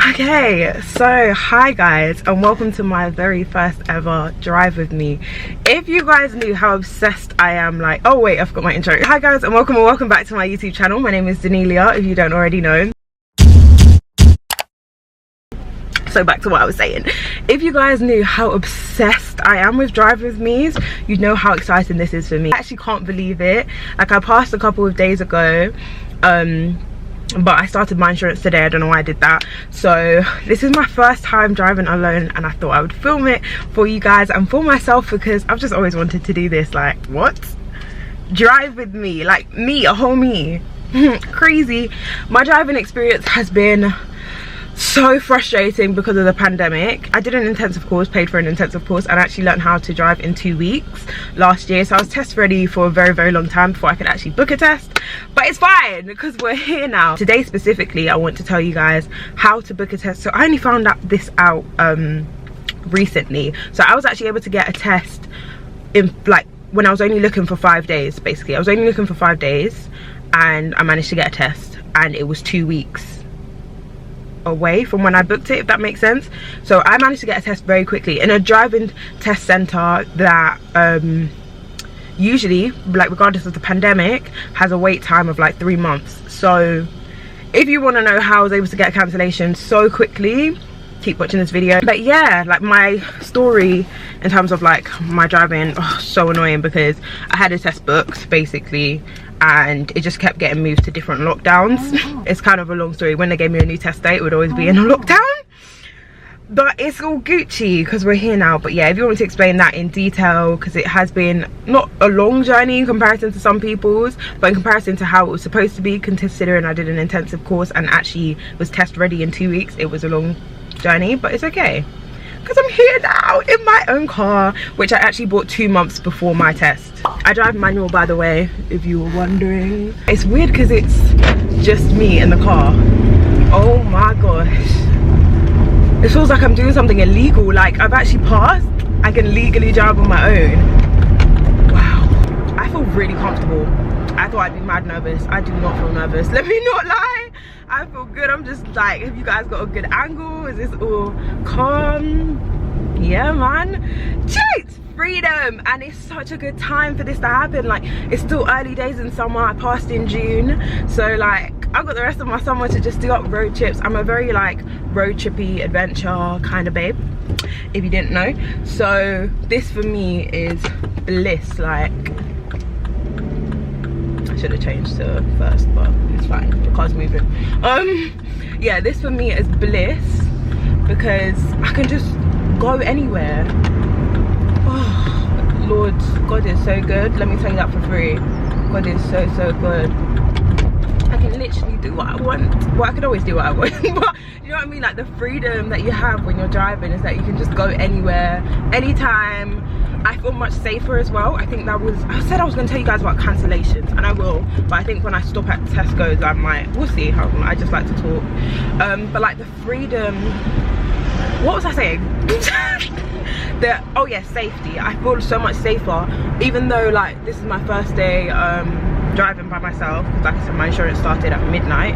Okay, so hi guys and welcome to my very first ever drive with me. If you guys knew how obsessed I am, like, oh wait, I forgot my intro. Hi guys and welcome back to my YouTube channel. My name is Danelia, if you don't already know. So back to what I was saying. If you guys knew how obsessed I am with drive with me's, you'd know how exciting this is for me. I actually can't believe it. Like, I passed a couple of days ago, but I started my insurance today. I don't know why I did that. So this is my first time driving alone and I thought I would film it for you guys and for myself because I've just always wanted to do this. Like, what? Drive with me, like me, a whole me. Crazy. My driving experience has been so frustrating because of the pandemic. I did an intensive course, paid for an intensive course, and actually learned how to drive in 2 weeks last year. So I was test ready for a very long time before I could actually book a test, but it's fine because we're here now. Today specifically, I want to tell you guys how to book a test. So I only found this out recently. So I was actually able to get a test in, like, when I was only looking for 5 days. Basically, I was only looking for 5 days and I managed to get a test, and it was 2 weeks away from when I booked it, if that makes sense. So I managed to get a test very quickly in a driving test center that usually, like, regardless of the pandemic, has a wait time of like 3 months. So if you want to know how I was able to get a cancellation so quickly, keep watching this video. But yeah, like, my story in terms of like my driving, so annoying because I had a test booked basically and it just kept getting moved to different lockdowns. It's kind of a long story. When they gave me a new test date, it would always be in a lockdown, but it's all Gucci because we're here now. But yeah, if you want me to explain that in detail, because it has been not a long journey in comparison to some people's, but in comparison to how it was supposed to be, considering I did an intensive course and actually was test ready in 2 weeks, it was a long journey. But it's okay because I'm here now in my own car, which I actually bought 2 months before my test. I drive manual, by the way, if you were wondering. It's weird because it's just me in the car. Oh my gosh, it feels like I'm doing something illegal. Like, I've actually passed, I can legally drive on my own. Wow, I feel really comfortable. I thought I'd be mad nervous. I do not feel nervous, let me not lie. I feel good. I'm just like, have you guys got a good angle? Is this all calm? Yeah, man. Jeez, freedom. And it's such a good time for this to happen. Like, it's still early days in summer. I passed in June, so like, I've got the rest of my summer to just do up road trips. I'm a very like road trippy adventure kind of babe, if you didn't know. So this for me is bliss. Like, I should have changed to first, but it's fine, the car's moving. Yeah, this for me is bliss because I can just go anywhere. Oh Lord, God is so good. Let me tell you that for free. God is so good. I can literally do what I want. Well, I could always do what I want, but you know what I mean? Like, the freedom that you have when you're driving is that you can just go anywhere, anytime. I feel much safer as well. I think that was, I said I was going to tell you guys about cancellations, and I will, but I think when I stop at Tesco's I might, we'll see. How I just like to talk. But like, the freedom, what was I saying? Oh yeah, safety. I feel so much safer, even though like this is my first day driving by myself, because like I said, my insurance started at midnight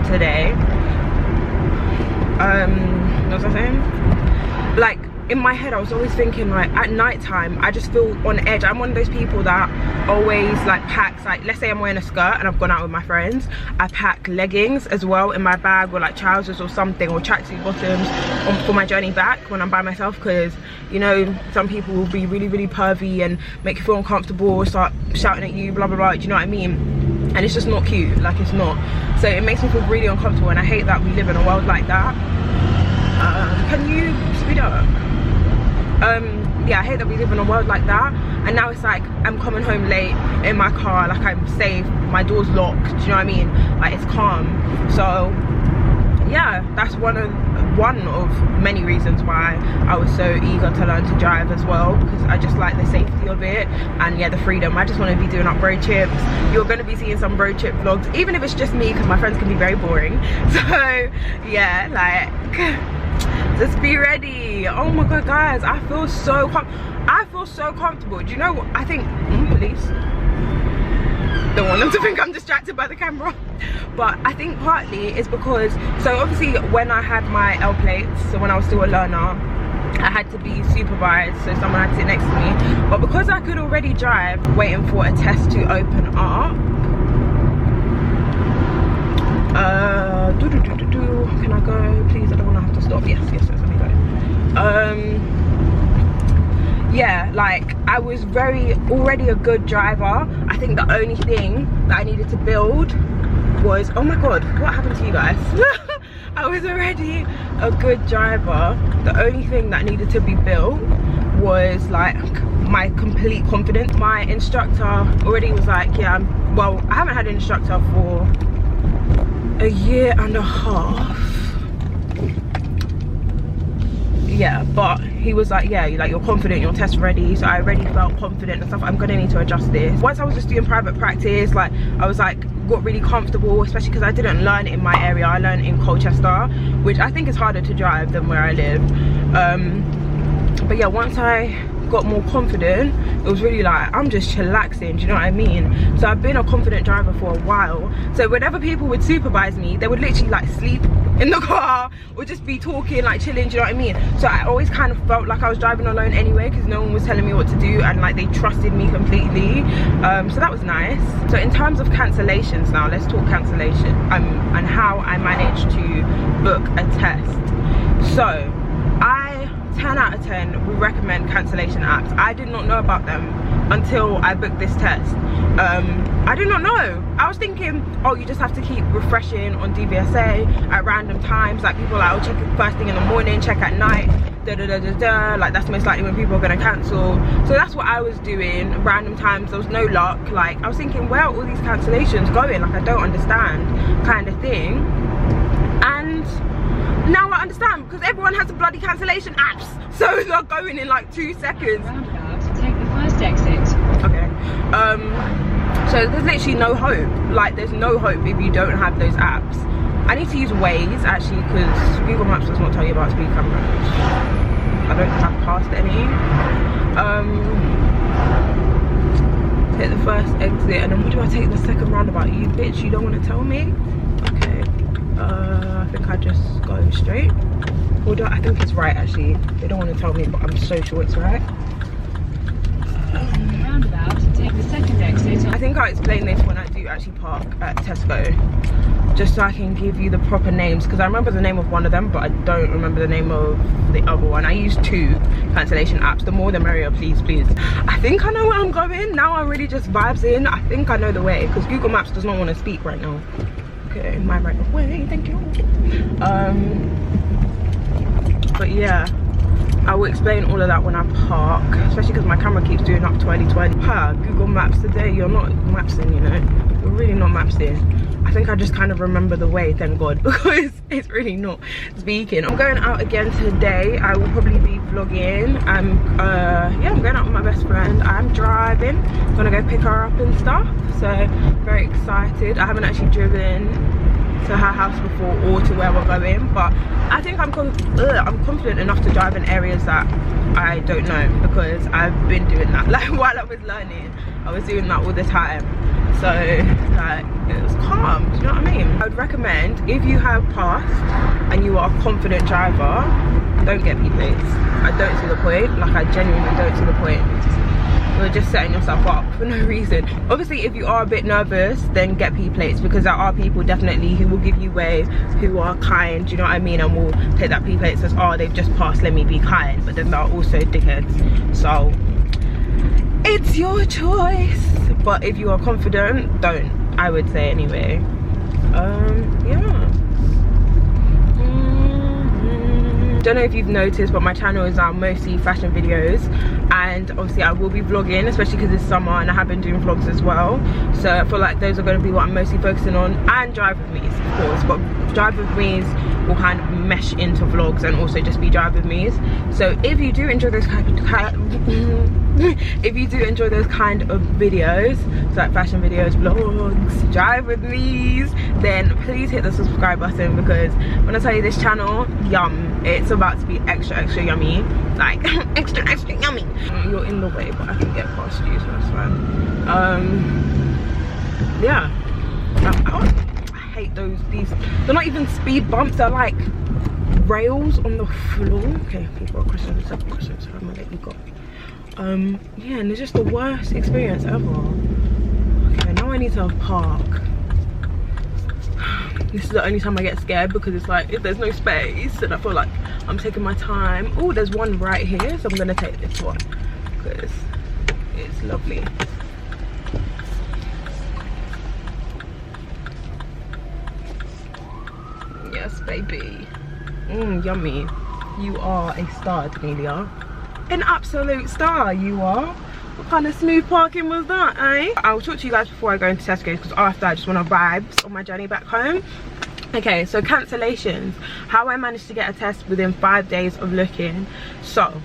today. What was I saying? Like, in my head I was always thinking, like, at night time I just feel on edge. I'm one of those people that always like packs, like, let's say I'm wearing a skirt and I've gone out with my friends, I pack leggings as well in my bag, or like trousers or something, or tracksuit bottoms for my journey back when I'm by myself, because you know, some people will be really pervy and make you feel uncomfortable or start shouting at you, blah blah blah, do you know what I mean? And it's just not cute. Like, it's not. So it makes me feel really uncomfortable, and I hate that we live in a world like that. Can you speed up? Yeah, I hate that we live in a world like that, and now it's like I'm coming home late in my car, like I'm safe, my door's locked, do you know what I mean? Like, it's calm. So yeah, that's one of many reasons why I was so eager to learn to drive as well, because I just like the safety of it, and yeah, the freedom. I just want to be doing up road trips. You're going to be seeing some road trip vlogs, even if it's just me, because my friends can be very boring. So yeah, like, just be ready. Oh my god, guys, I feel so comfortable. Do you know what I think? Police. don't want them to think I'm distracted by the camera. But I think partly it's because, so obviously when I had my L plates, so when I was still a learner, I had to be supervised, so someone had to sit next to me. But because I could already drive, waiting for a test to open up. Can I go, please? I don't want to have to stop. Yes, let me go. Yeah, like I was already a good driver. I think the only thing that I needed to build was, oh my god, what happened to you guys? I was already a good driver. The only thing that needed to be built was like my complete confidence. My instructor already was like, yeah, well, I haven't had an instructor for a year and a half. Yeah, but he was like, yeah, you're confident, you're test ready. So I already felt confident and stuff. I'm gonna need to adjust this. Once I was just doing private practice, like I was like, got really comfortable, especially because I didn't learn it in my area. I learned in Colchester, which I think is harder to drive than where I live. But yeah, once I got more confident, it was really like, I'm just chillaxing, do you know what I mean? So I've been a confident driver for a while. So whenever people would supervise me, they would literally like sleep in the car or just be talking, like chilling, do you know what I mean? So I always kind of felt like I was driving alone anyway, because no one was telling me what to do, and like they trusted me completely. So that was nice. So in terms of cancellations now, let's talk cancellation and how I managed to book a test. So 10 out of 10 we recommend cancellation apps. I did not know about them until I booked this test. I did not know. I was thinking, oh, you just have to keep refreshing on DVSA at random times. Like people are like, oh, check it first thing in the morning, check at night, like that's most likely when people are gonna cancel. So that's what I was doing, random times. There was no luck. Like I was thinking, where are all these cancellations going? Like I don't understand, kind of thing. And now I understand, because everyone has a bloody cancellation apps, so they're going in like 2 seconds. Roundabout, take the first exit. Okay. So there's literally no hope. Like there's no hope if you don't have those apps. I need to use Waze actually, because Google Maps does not tell you about speed cameras. I don't think I've passed any. Take the first exit, and then what do I take the second roundabout? You bitch, you don't want to tell me? Okay. I think I just go straight. Or do I think it's right actually. They don't want to tell me, but I'm so sure it's right. Roundabout, take the second exit. I think I'll explain this when I do actually park at Tesco, just so I can give you the proper names, because I remember the name of one of them but I don't remember the name of the other one. I use 2 cancellation apps, the more the merrier, please. I think I know where I'm going now. I'm really just vibes in. I think I know the way, because Google Maps does not want to speak right now. Okay, my right of way, thank you. But yeah, I will explain all of that when I park, especially because my camera keeps doing up 2020. Google Maps today, you're not mapsing, you know, you're really not mapsing. I think I just kind of remember the way, thank God, because it's really not speaking. I'm going out again today. I will probably be vlogging. Yeah, I'm going out with my best friend. I'm driving, gonna go pick her up and stuff, so very excited. I haven't actually driven to her house before or to where we're going, but I think I'm confident enough to drive in areas that I don't know, because I've been doing that. Like while I was learning, I was doing that all the time. So like it was calm, do you know what I mean? I would recommend, if you have passed and you are a confident driver, don't get P plates. I don't see the point. Like I genuinely don't see the point. You're just setting yourself up for no reason. Obviously if you are a bit nervous, then get P plates, because there are people definitely who will give you way, who are kind, do you know what I mean, and will take that P plate and says, oh, they've just passed, let me be kind. But then there are also dickheads, so it's your choice. But if you are confident, don't, I would say anyway. Yeah, don't know if you've noticed, but my channel is now mostly fashion videos, and obviously I will be vlogging, especially because it's summer and I have been doing vlogs as well. So I feel like those are going to be what I'm mostly focusing on, and drive with me's, of course, but drive with me's will kind of mesh into vlogs and also just be drive with me's. So if you do enjoy those if you do enjoy those kind of videos, so like fashion videos, vlogs, drive with me's, then please hit the subscribe button, because when I tell you this channel, yum, it's about to be extra yummy, like extra yummy. You're in the way, but I can get past you, so that's fine. yeah, I hate these, they're not even speed bumps, they're like rails on the floor. Okay, people are questions, so I'm gonna let you go. Yeah, and it's just the worst experience ever. Okay, now I need to park. This is the only time I get scared, because it's like if there's no space and I feel like I'm taking my time. Oh, there's one right here, so I'm gonna take this one because it's lovely. Yes, baby. Yummy. You are a star, Amelia. An absolute star, you are. What kind of smooth parking was that, eh? I'll talk to you guys before I go into Tesco, because after I just want to vibes on my journey back home. Okay, so cancellations. How I managed to get a test within 5 days of looking. So,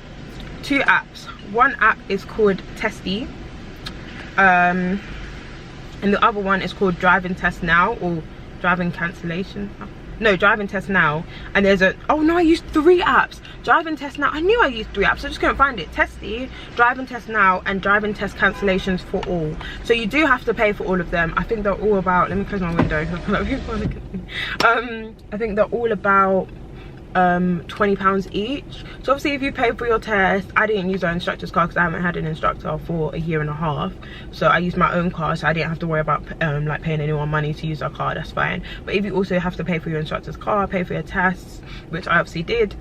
2 apps. One app is called Testy. And the other one is called Driving Test Now, or Driving Cancellation. No, Driving Test Now. And there's a, oh no, I used 3 apps. Driving Test Now, I knew I used 3 apps, I just couldn't find it. Testy, Driving Test Now, and Driving Test Cancellations for all. So you do have to pay for all of them. I think they're all about, let me close my window. I think they're all about £20 each. So obviously if you pay for your test, I didn't use our instructor's car because I haven't had an instructor for 1.5 years, so I used my own car, so I didn't have to worry about like paying anyone money to use our car. That's fine. But if you also have to pay for your instructor's car, pay for your tests, which I obviously did,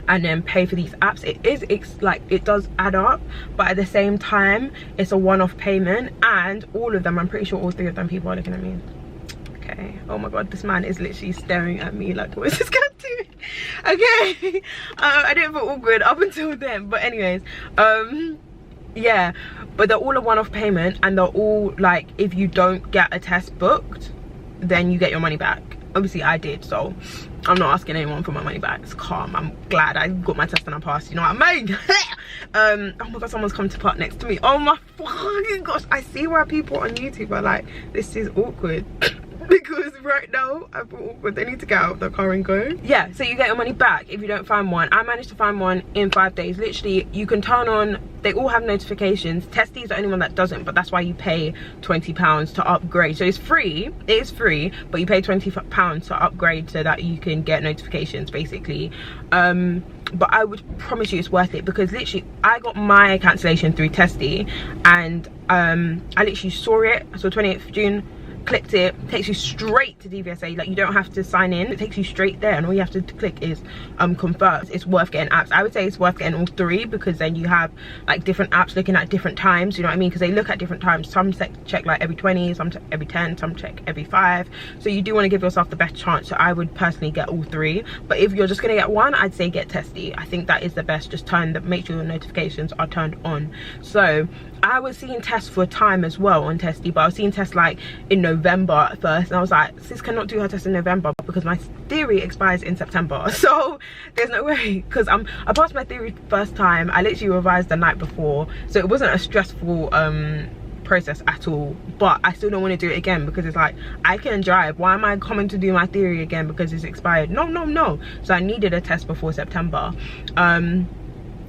and then pay for these apps, it does add up, but at the same time it's a one-off payment. And all of them, I'm pretty sure all 3 of them, people are looking at me. Okay, oh my god, this man is literally staring at me like, what is this gonna do? Okay, I didn't feel awkward up until then, but anyways, yeah, but they're all a one-off payment, and they're all like, if you don't get a test booked, then you get your money back. Obviously I did, so I'm not asking anyone for my money back. It's calm. I'm glad I got my test and I passed, you know what I mean? Oh my god, someone's come to park next to me. Oh my fucking gosh, I see why people on YouTube are like, this is awkward. Because right now I feel awkward. They need to get out of the car and go. Yeah, so you get your money back if you don't find one. I managed to find one in 5 days. Literally, you can turn on, they all have notifications. Testy is the only one that doesn't, but that's why you pay £20 to upgrade. So it's free, it is free, but you pay £20 to upgrade so that you can get notifications basically. But I would promise you it's worth it, because literally I got my cancellation through Testy, and I literally saw it. I saw 28th of June, clicked it, takes you straight to DVSA. Like, you don't have to sign in, it takes you straight there, and all you have to click is confirm. It's worth getting apps. I would say it's worth getting all 3, because then you have like different apps looking at different times, you know what I mean? Because they look at different times. Some check like every 20, some every 10, some check every 5. So you do want to give yourself the best chance. So I would personally get all 3, but if you're just gonna get one, I'd say get Testy. I think that is the best. Just make sure your notifications are turned on. So I was seeing tests for a time as well on Testy, but I was seeing tests like in November at first, and I was like, sis cannot do her test in November because my theory expires in September. So there's no way, because I passed my theory first time. I literally revised the night before, so it wasn't a stressful process at all, but I still don't want to do it again, because it's like, I can drive, why am I coming to do my theory again because it's expired? No. So I needed a test before September.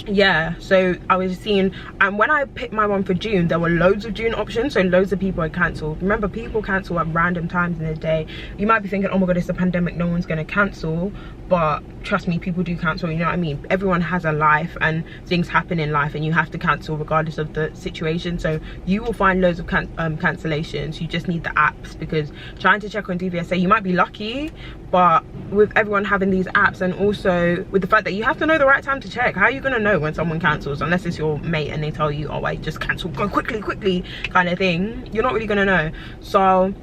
Yeah, so I was seeing, and when I picked my one for June, there were loads of June options, so loads of people had cancelled. Remember, people cancel at random times in the day. You might be thinking, oh my god, it's a pandemic, no one's going to cancel, but trust me, people do cancel, you know what I mean? Everyone has a life and things happen in life, and you have to cancel regardless of the situation. So you will find loads of cancellations. You just need the apps, because trying to check on DVSA, you might be lucky, but with everyone having these apps, and also with the fact that you have to know the right time to check, how are you going to know when someone cancels, unless it's your mate and they tell you, oh I just cancelled, go quickly kind of thing? You're not really going to know. So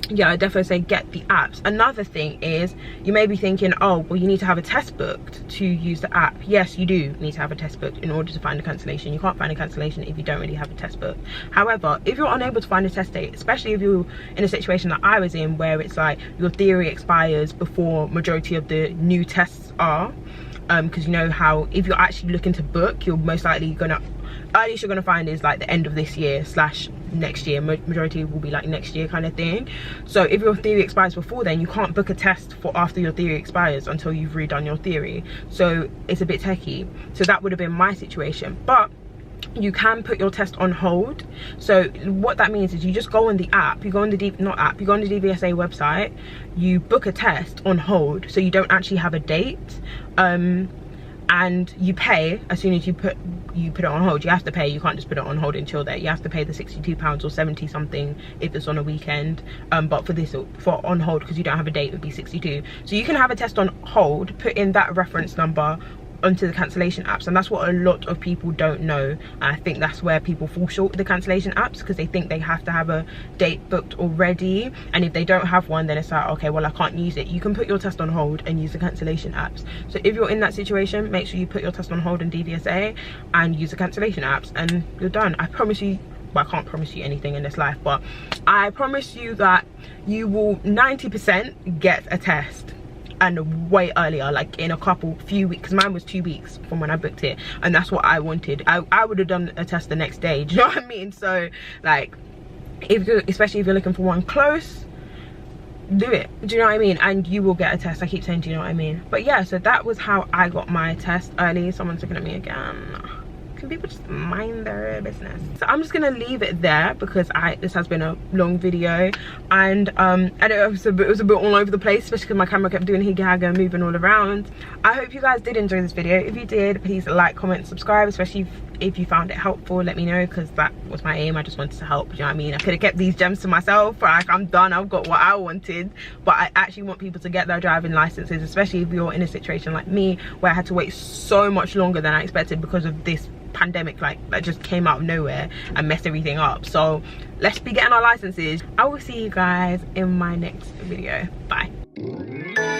yeah, I definitely say get the apps. Another thing is, you may be thinking, oh well, you need to have a test booked to use the app. Yes, you do need to have a test booked in order to find a cancellation. You can't find a cancellation if you don't really have a test booked. However, if you're unable to find a test date, especially if you're in a situation that I was in, where it's like your theory expires before majority of the new tests are, because you know how if you're actually looking to book, you're most likely earliest you're gonna find is like the end of this year / next year. Majority will be like next year kind of thing. So if your theory expires before then, you can't book a test for after your theory expires until you've redone your theory. So it's a bit techie. So that would have been my situation. But you can put your test on hold. So what that means is you just go on the app, you go on the you go on the DVSA website, you book a test on hold, so you don't actually have a date, and you pay as soon as you put it on hold. You have to pay, you can't just put it on hold and chill there. You have to pay the £62 or 70 something if it's on a weekend, but for on hold, because you don't have a date, it would be 62. So you can have a test on hold, put in that reference number onto the cancellation apps, and that's what a lot of people don't know. And I think that's where people fall short with the cancellation apps, because they think they have to have a date booked already, and if they don't have one, then it's like, okay, well, I can't use it. You can put your test on hold and use the cancellation apps. So if you're in that situation, make sure you put your test on hold in DVSA and use the cancellation apps, and you're done. I promise you, well, I can't promise you anything in this life, but I promise you that you will 90% get a test, and way earlier, like in a few weeks, because mine was 2 weeks from when I booked it, and that's what I wanted. I would have done a test the next day, do you know what I mean? So like, especially if you're looking for one close, do it, do you know what I mean? And you will get a test. I keep saying, do you know what I mean? But yeah, so that was how I got my test early. Someone's looking at me again. Can people just mind their business? So I'm just gonna leave it there, because this has been a long video, and I know it was a bit all over the place, especially because my camera kept doing higgy moving all around. I hope you guys did enjoy this video. If you did, please like, comment, subscribe, especially if you found it helpful. Let me know, because that was my aim. I just wanted to help, you know what I mean? I could have kept these gems to myself, like, I'm done, I've got what I wanted, but I actually want people to get their driving licenses, especially if you're in a situation like me where I had to wait so much longer than I expected because of this pandemic, like, that just came out of nowhere and messed everything up. So let's be getting our licenses. I will see you guys in my next video. Bye.